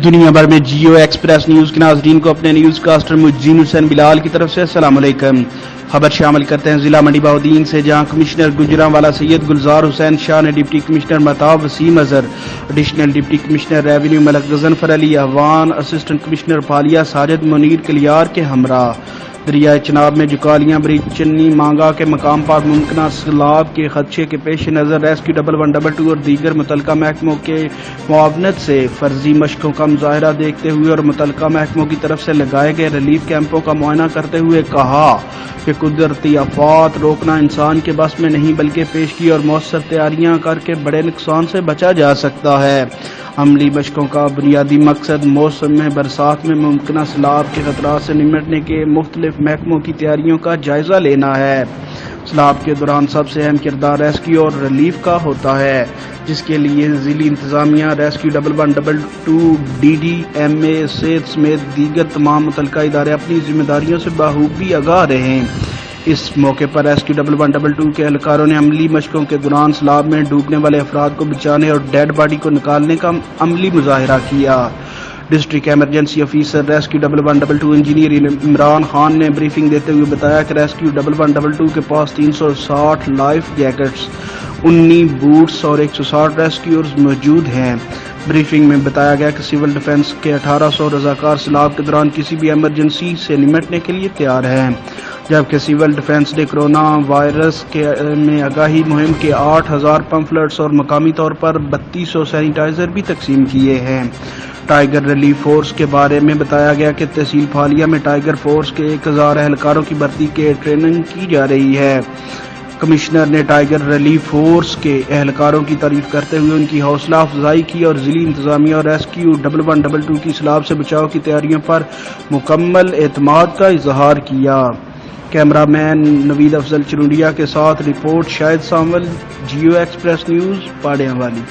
دنیا بھر میں جیو ایکسپریس نیوز کے ناظرین کو اپنے نیوز کاسٹر مجین حسین بلال کی طرف سے السلام علیکم۔ خبر شامل کرتے ہیں ضلع منڈی بہاؤدین سے، جہاں کمشنر گجرانوالا سید گلزار حسین شاہ نے deputy commissioner Mehtab Waseem Azhar, additional deputy commissioner revenue Malik Ghazanfar Ali Awan, assistant commissioner Phalia Sajid Munir Kalyar کے ہمراہ دریائے چناب میں جکالیاں بریج چنی مانگا کے مقام پر ممکنہ سیلاب کے خدشے کے پیش نظر ریسکیو 112 اور دیگر متعلقہ محکموں کے معاونت سے فرضی مشقوں کا مظاہرہ دیکھتے ہوئے اور متعلقہ محکموں کی طرف سے لگائے گئے ریلیف کیمپوں کا معائنہ کرتے ہوئے کہا کہ قدرتی آفات روکنا انسان کے بس میں نہیں، بلکہ پیشگی اور مؤثر تیاریاں کر کے بڑے نقصان سے بچا جا سکتا ہے۔ عملی مشقوں کا بنیادی مقصد موسم برسات میں ممکنہ سیلاب کے خطرات سے نمٹنے کے مختلف محکموں کی تیاریوں کا جائزہ لینا ہے۔ سیلاب کے دوران سب سے اہم کردار ریسکیو اور ریلیف کا ہوتا ہے، جس کے لیے ضلعی انتظامیہ، ریسکیو 112 ڈی ڈی ایم اے صحت سمیت دیگر تمام متعلقہ ادارے اپنی ذمہ داریوں سے بخوبی آگاہ رہیں۔ اس موقع پر ریسکیو 112 کے اہلکاروں نے عملی مشقوں کے دوران سیلاب میں ڈوبنے والے افراد کو بچانے اور ڈیڈ باڈی کو نکالنے کا عملی مظاہرہ کیا۔ District emergency officer rescue 112 engineer Imran Khan نے بریفنگ دیتے ہوئے بتایا کہ ریسکیو 112 کے پاس 360 لائف جیکٹس، 19 بوٹس اور 160 ریسکیورز موجود ہیں۔ بریفنگ میں بتایا گیا کہ سول ڈیفنس کے 1800 رضاکار سیلاب کے دوران کسی بھی ایمرجنسی سے نمٹنے کے لیے تیار ہیں، جبکہ سول ڈیفنس نے کرونا وائرس میں آگاہی مہم کے 8000 پمفلٹس اور مقامی طور پر 3200 سینیٹائزر بھی تقسیم کیے ہیں۔ ٹائیگر ریلیف فورس کے بارے میں بتایا گیا کہ تحصیل پھالیہ میں ٹائیگر فورس کے 1000 اہلکاروں کی بھرتی کے ٹریننگ کی جا رہی ہے۔ کمشنر نے ٹائیگر ریلیف فورس کے اہلکاروں کی تعریف کرتے ہوئے ان کی حوصلہ افزائی کی اور ضلعی انتظامیہ اور ریسکیو 112 کی سیلاب سے بچاؤ کی تیاریوں پر مکمل اعتماد کا اظہار کیا۔ کیمرہ مین نوید افضل چرونڈیا کے ساتھ رپورٹ شاہد سامول، جیو ایکسپریس نیوز، پاڑیاں والی۔